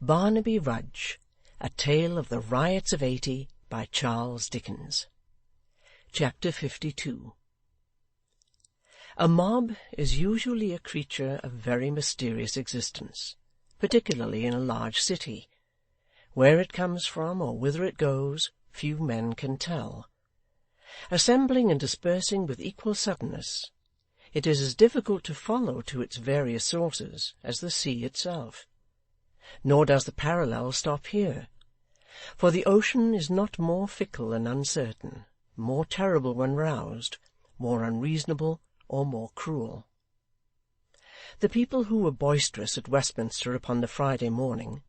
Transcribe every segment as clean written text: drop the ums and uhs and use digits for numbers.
Barnaby Rudge, A Tale of the Riots of '80, by Charles Dickens. Chapter 52. A mob is usually a creature of very mysterious existence, particularly in a large city. Where it comes from, or whither it goes, few men can tell. Assembling and dispersing with equal suddenness, it is as difficult to follow to its various sources as the sea itself. Nor does the parallel stop here, for the ocean is not more fickle and uncertain, more terrible when roused, more unreasonable, or more cruel. The people who were boisterous at Westminster upon the Friday morning,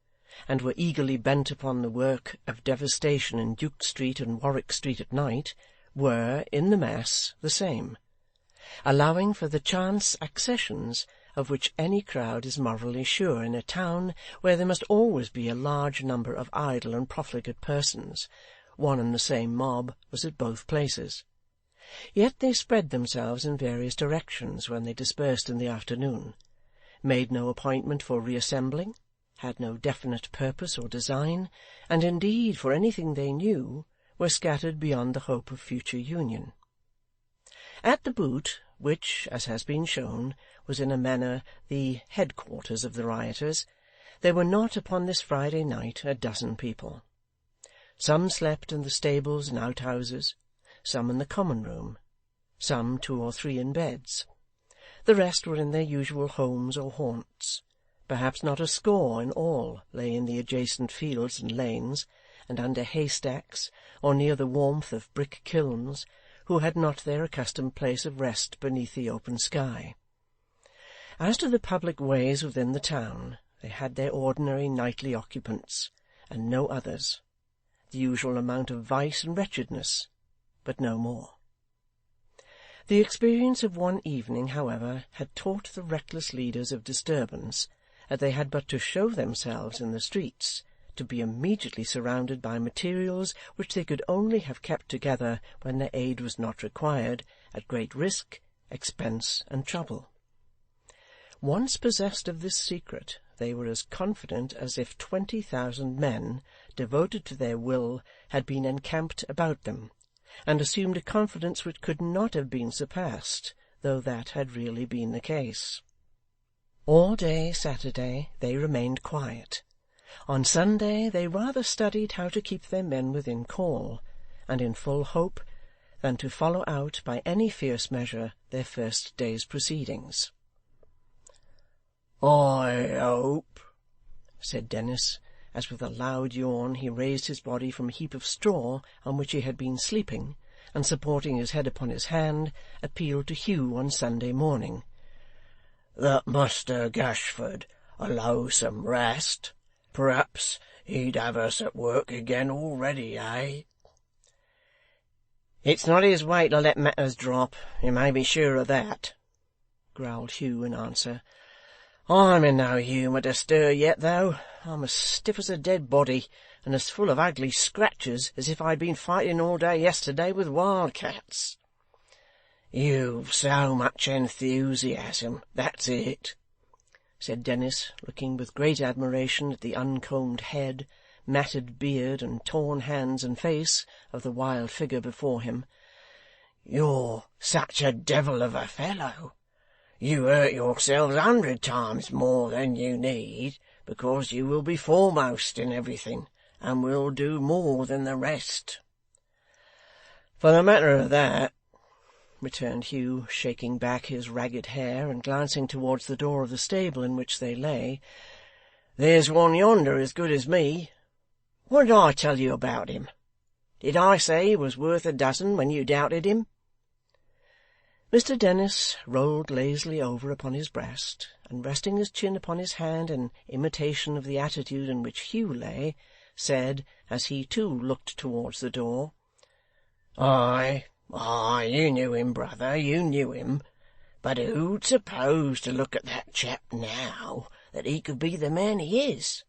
and were eagerly bent upon the work of devastation in Duke Street and Warwick Street at night, were, in the mass, the same, allowing for the chance accessions of which any crowd is morally sure in a town where there must always be a large number of idle and profligate persons. One and the same mob was at both places. Yet they spread themselves in various directions when they dispersed in the afternoon, made no appointment for reassembling, had no definite purpose or design, and indeed, for anything they knew, were scattered beyond the hope of future union. At The Boot, which, as has been shown, was in a manner the headquarters of the rioters, there were not upon this Friday night a dozen people. Some slept in the stables and outhouses, some in the common room, some 2 or 3 in beds. The rest were in their usual homes or haunts. Perhaps not a score in all lay in the adjacent fields and lanes, and under haystacks, or near the warmth of brick kilns, who had not their accustomed place of rest beneath the open sky. As to the public ways within the town, they had their ordinary nightly occupants, and no others, the usual amount of vice and wretchedness, but no more. The experience of one evening, however, had taught the reckless leaders of disturbance that they had but to show themselves in the streets, to be immediately surrounded by materials which they could only have kept together when their aid was not required, at great risk, expense, and trouble. Once possessed of this secret, they were as confident as if 20,000 men, devoted to their will, had been encamped about them, and assumed a confidence which could not have been surpassed, though that had really been the case. All day Saturday they remained quiet. On Sunday they rather studied how to keep their men within call, and in full hope, than to follow out by any fierce measure their first day's proceedings. "I hope," said Dennis, as with a loud yawn he raised his body from a heap of straw on which he had been sleeping, and supporting his head upon his hand, appealed to Hugh on Sunday morning, "that Muster Gashford allow some rest. Perhaps he'd have us at work again already, eh?" "It's not his way to let matters drop, you may be sure of that," growled Hugh in answer. "I'm in no humour to stir yet, though. I'm as stiff as a dead body, and as full of ugly scratches as if I'd been fighting all day yesterday with wildcats." "You've so much enthusiasm, that's it," said Dennis, looking with great admiration at the uncombed head, matted beard, and torn hands and face of the wild figure before him. "You're such a devil of a fellow. You hurt yourselves 100 times more than you need, because you will be foremost in everything, and will do more than the rest." "For the matter of that," returned Hugh, shaking back his ragged hair, and glancing towards the door of the stable in which they lay, "there's one yonder as good as me. What did I tell you about him? Did I say he was worth a dozen when you doubted him?" Mr Dennis rolled lazily over upon his breast, and resting his chin upon his hand in imitation of the attitude in which Hugh lay, said, as he too looked towards the door, "Ay, you knew him, brother, you knew him. But who'd suppose to look at that chap now, that he could be the man he is?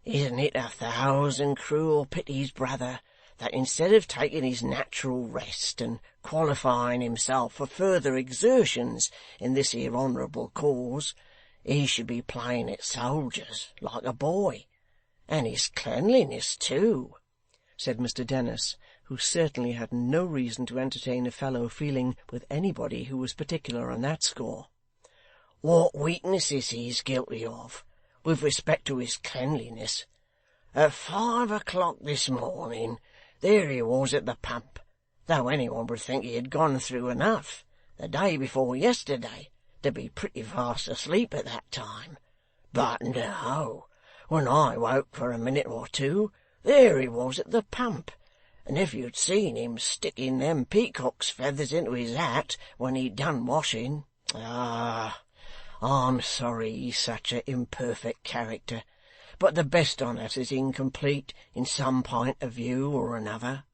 Isn't it 1,000 cruel pities, brother, that instead of taking his natural rest, and qualifying himself for further exertions in this here honourable cause, he should be playing at soldiers like a boy, and his cleanliness too,' said Mr Dennis, who certainly had no reason to entertain a fellow feeling with anybody who was particular on that score. 'What weaknesses he's guilty of, with respect to his cleanliness. At 5 o'clock this morning, there he was at the pump, though anyone would think he had gone through enough, the day before yesterday, to be pretty fast asleep at that time. But no, when I woke for a minute or two, there he was at the pump, and if you'd seen him sticking them peacock's feathers into his hat when he'd done washing, I'm sorry he's such a imperfect character, but the best on us is incomplete in some point of view or another.'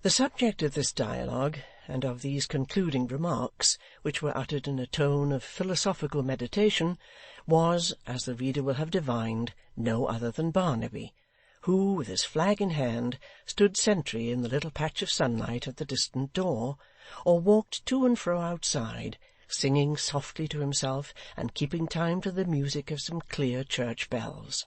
The subject of this dialogue, and of these concluding remarks, which were uttered in a tone of philosophical meditation, was, as the reader will have divined, no other than Barnaby, who, with his flag in hand, stood sentry in the little patch of sunlight at the distant door, or walked to and fro outside, singing softly to himself and keeping time to the music of some clear church bells.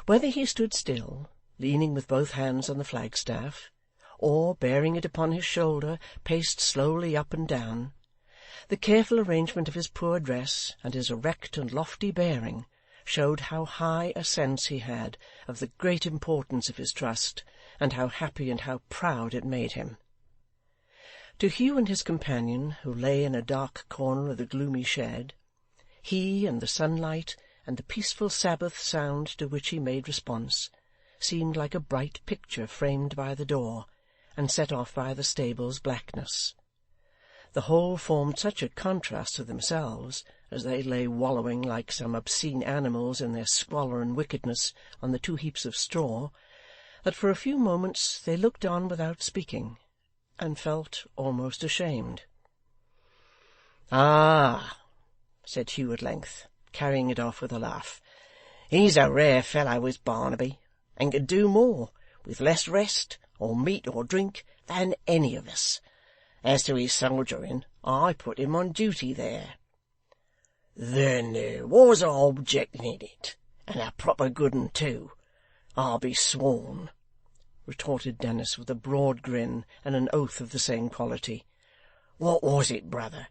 Whether he stood still, leaning with both hands on the flagstaff, or, bearing it upon his shoulder, paced slowly up and down, the careful arrangement of his poor dress, and his erect and lofty bearing, showed how high a sense he had of the great importance of his trust, and how happy and how proud it made him. To Hugh and his companion, who lay in a dark corner of the gloomy shed, he and the sunlight and the peaceful Sabbath sound to which he made response seemed like a bright picture framed by the door, and set off by the stable's blackness. The whole formed such a contrast to themselves, as they lay wallowing like some obscene animals in their squalor and wickedness on the 2 heaps of straw, that for a few moments they looked on without speaking, and felt almost ashamed. 'Ah!' said Hugh at length, carrying it off with a laugh. 'He's a rare fellow, is Barnaby, and can do more, with less rest, or meat or drink, than any of us. As to his soldiering, I put him on duty there.' 'Then there was a object in it, and a proper good un too, I'll be sworn,' retorted Dennis with a broad grin and an oath of the same quality. 'What was it, brother?'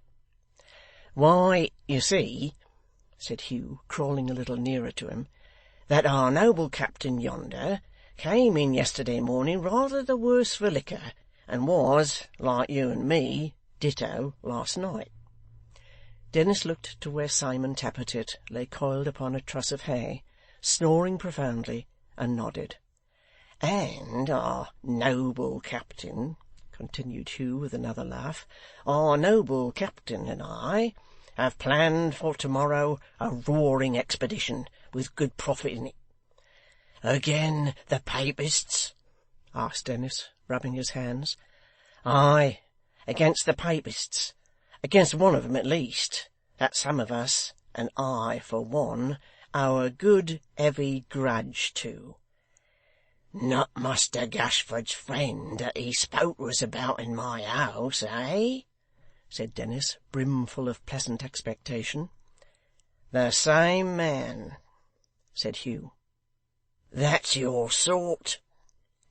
'Why, you see,' said Hugh, crawling a little nearer to him, 'that our noble captain yonder came in yesterday morning rather the worse for liquor, and was, like you and me, ditto last night.' Dennis looked to where Simon Tappertit lay coiled upon a truss of hay, snoring profoundly, and nodded. 'And our noble captain,' continued Hugh with another laugh, 'our noble captain and I have planned for to-morrow a roaring expedition, with good profit in it.' 'Again the Papists?' asked Dennis, rubbing his hands. 'Ay, against the Papists. Against one of 'em at least, that some of us, and I for one, owe a good heavy grudge to.' 'Not Muster Gashford's friend that he spoke to us about in my house, eh?' said Dennis, brimful of pleasant expectation. 'The same man,' said Hugh. 'That's your sort!'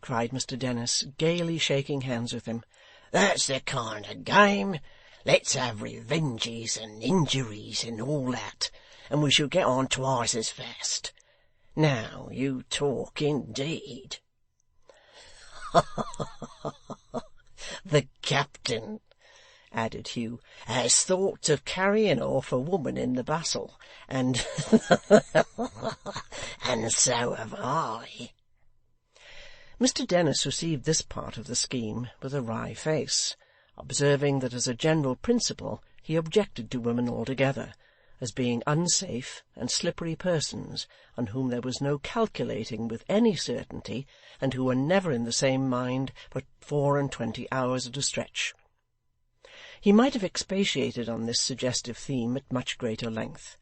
cried Mr Dennis, gaily shaking hands with him. 'That's the kind of game. Let's have revenges and injuries and all that, and we shall get on twice as fast. Now you talk indeed.' 'The captain,' added Hugh, 'has thoughts of carrying off a woman in the bustle, and and so have I.' Mr Dennis received this part of the scheme with a wry face, observing that as a general principle he objected to women altogether, as being unsafe and slippery persons, on whom there was no calculating with any certainty, and who were never in the same mind for 24 hours at a stretch. He might have expatiated on this suggestive theme at much greater length,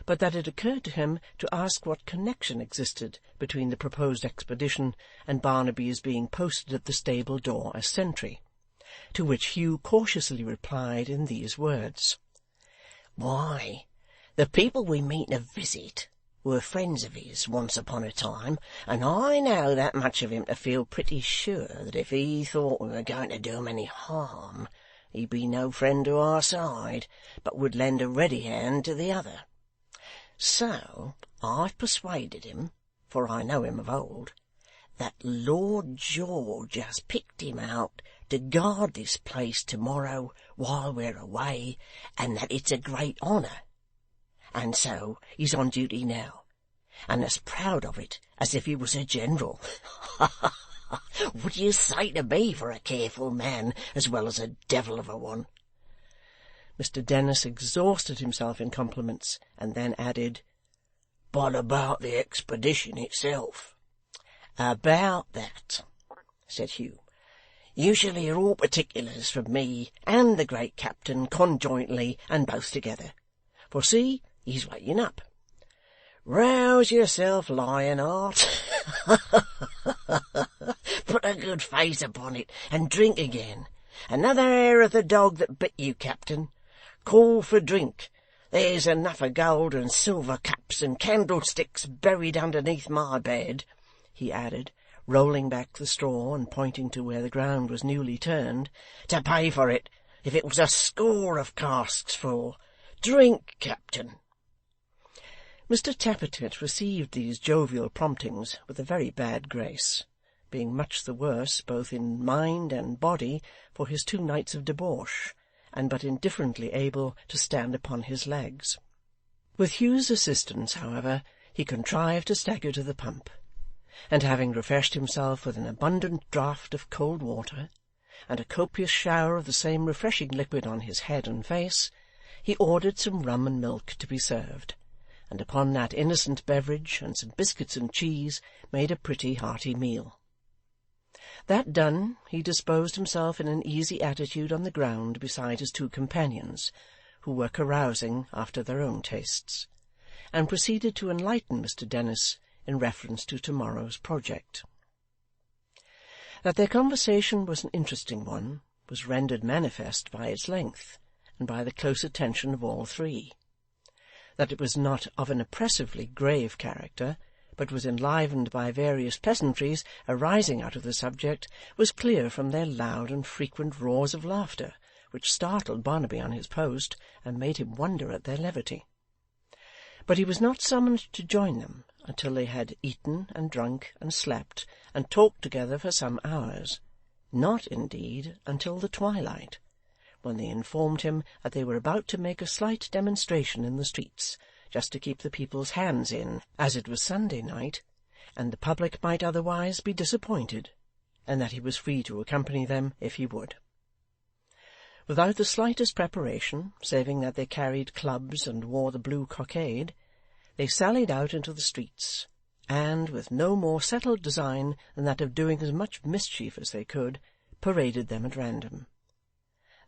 but that it occurred to him to ask what connection existed between the proposed expedition and Barnaby's being posted at the stable door as sentry, to which Hugh cautiously replied in these words: 'Why, the people we mean to visit were friends of his once upon a time, and I know that much of him to feel pretty sure that if he thought we were going to do him any harm, he'd be no friend to our side, but would lend a ready hand to the other. So I've persuaded him, for I know him of old, that Lord George has picked him out to guard this place to-morrow while we're away, and that it's a great honour. And so he's on duty now, and as proud of it as if he was a general. What do you say to me for a careful man as well as a devil of a one?" Mr Dennis exhausted himself in compliments, and then added, "But about the expedition itself?" "About that," said Hugh, "you shall hear all particulars from me and the great captain conjointly and both together. For see, he's waking up. Rouse yourself, Lionheart. Put a good face upon it, and drink again. Another hair of the dog that bit you, captain. Call for drink. There's enough of gold and silver cups and candlesticks buried underneath my bed," he added, rolling back the straw and pointing to where the ground was newly turned, "to pay for it, if it was a score of casks full. Drink, captain." Mr Tappertit received these jovial promptings with a very bad grace, being much the worse, both in mind and body, for his 2 nights of debauch, and but indifferently able to stand upon his legs. With Hugh's assistance, however, he contrived to stagger to the pump, and having refreshed himself with an abundant draught of cold water, and a copious shower of the same refreshing liquid on his head and face, he ordered some rum and milk to be served, and upon that innocent beverage and some biscuits and cheese made a pretty hearty meal. That done, he disposed himself in an easy attitude on the ground beside his 2 companions, who were carousing after their own tastes, and proceeded to enlighten Mr Dennis in reference to tomorrow's project. That their conversation was an interesting one was rendered manifest by its length, and by the close attention of all 3. That it was not of an oppressively grave character, but was enlivened by various pleasantries arising out of the subject, was clear from their loud and frequent roars of laughter, which startled Barnaby on his post, and made him wonder at their levity. But he was not summoned to join them until they had eaten and drunk and slept and talked together for some hours, not, indeed, until the twilight, when they informed him that they were about to make a slight demonstration in the streets, just to keep the people's hands in, as it was Sunday night, and the public might otherwise be disappointed, and that he was free to accompany them if he would. Without the slightest preparation, saving that they carried clubs and wore the blue cockade, they sallied out into the streets, and, with no more settled design than that of doing as much mischief as they could, paraded them at random.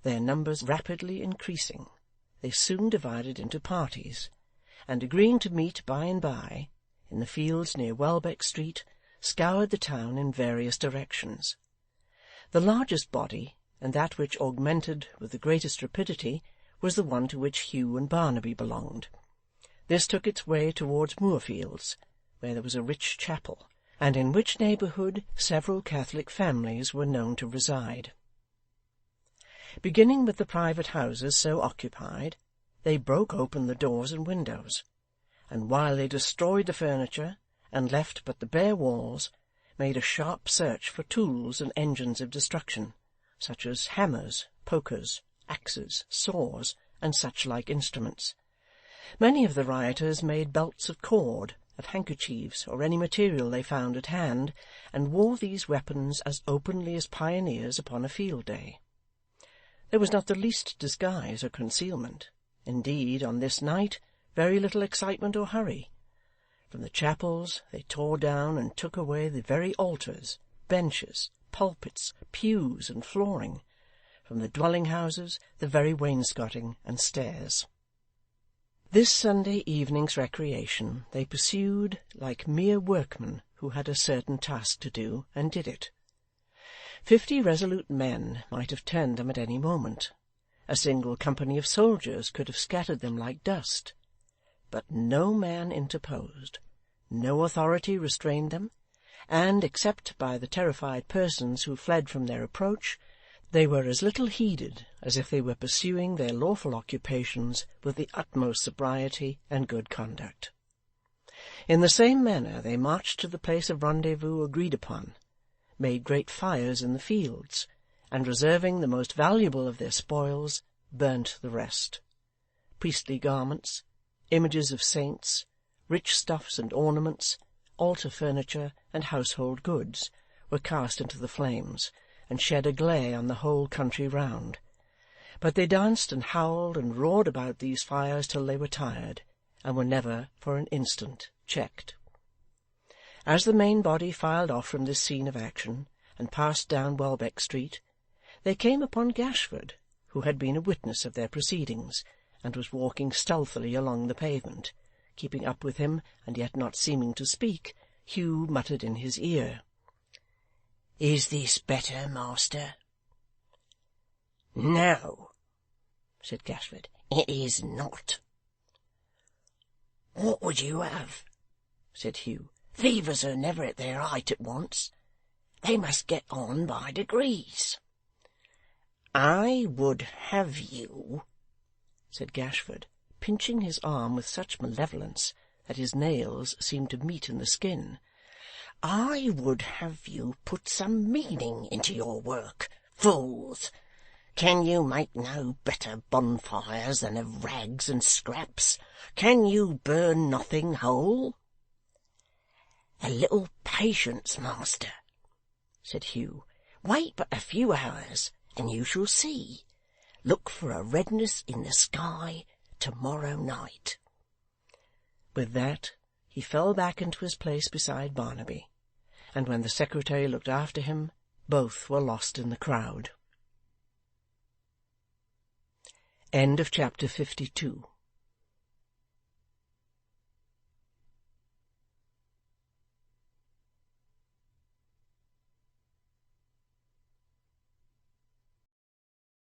Their numbers rapidly increasing, they soon divided into parties, and agreeing to meet by and by, in the fields near Welbeck Street, scoured the town in various directions. The largest body, and that which augmented with the greatest rapidity, was the one to which Hugh and Barnaby belonged. This took its way towards Moorfields, where there was a rich chapel, and in which neighbourhood several Catholic families were known to reside. Beginning with the private houses so occupied, they broke open the doors and windows, and while they destroyed the furniture, and left but the bare walls, made a sharp search for tools and engines of destruction, such as hammers, pokers, axes, saws, and such like instruments. Many of the rioters made belts of cord, of handkerchiefs, or any material they found at hand, and wore these weapons as openly as pioneers upon a field day. There was not the least disguise or concealment. Indeed, on this night, very little excitement or hurry. From the chapels they tore down and took away the very altars, benches, pulpits, pews, and flooring. From the dwelling-houses, the very wainscoting and stairs. This Sunday evening's recreation they pursued like mere workmen who had a certain task to do, and did it. 50 resolute men might have turned them at any moment. A single company of soldiers could have scattered them like dust. but no man interposed, no authority restrained them, and, except by the terrified persons who fled from their approach, they were as little heeded as if they were pursuing their lawful occupations with the utmost sobriety and good conduct. In the same manner they marched to the place of rendezvous agreed upon, made great fires in the fields, and reserving the most valuable of their spoils, burnt the rest. Priestly garments, images of saints, rich stuffs and ornaments, altar furniture, and household goods, were cast into the flames, and shed a glare on the whole country round. But they danced and howled and roared about these fires till they were tired, and were never for an instant checked. As the main body filed off from this scene of action, and passed down Welbeck Street, they came upon Gashford, who had been a witness of their proceedings, and was walking stealthily along the pavement. Keeping up with him, and yet not seeming to speak, Hugh muttered in his ear, "Is this better, master?" "No," said Gashford, "it is not." "What would you have?" said Hugh. "Fevers are never at their height at once. They must get on by degrees." "I would have you," said Gashford, pinching his arm with such malevolence that his nails seemed to meet in the skin, "I would have you put some meaning into your work, fools! Can you make no better bonfires than of rags and scraps? Can you burn nothing whole?" "A little patience, master," said Hugh. "Wait but a few hours, and you shall see. Look for a redness in the sky to-morrow night." With that he fell back into his place beside Barnaby, and when the secretary looked after him, both were lost in the crowd. Chapter 52.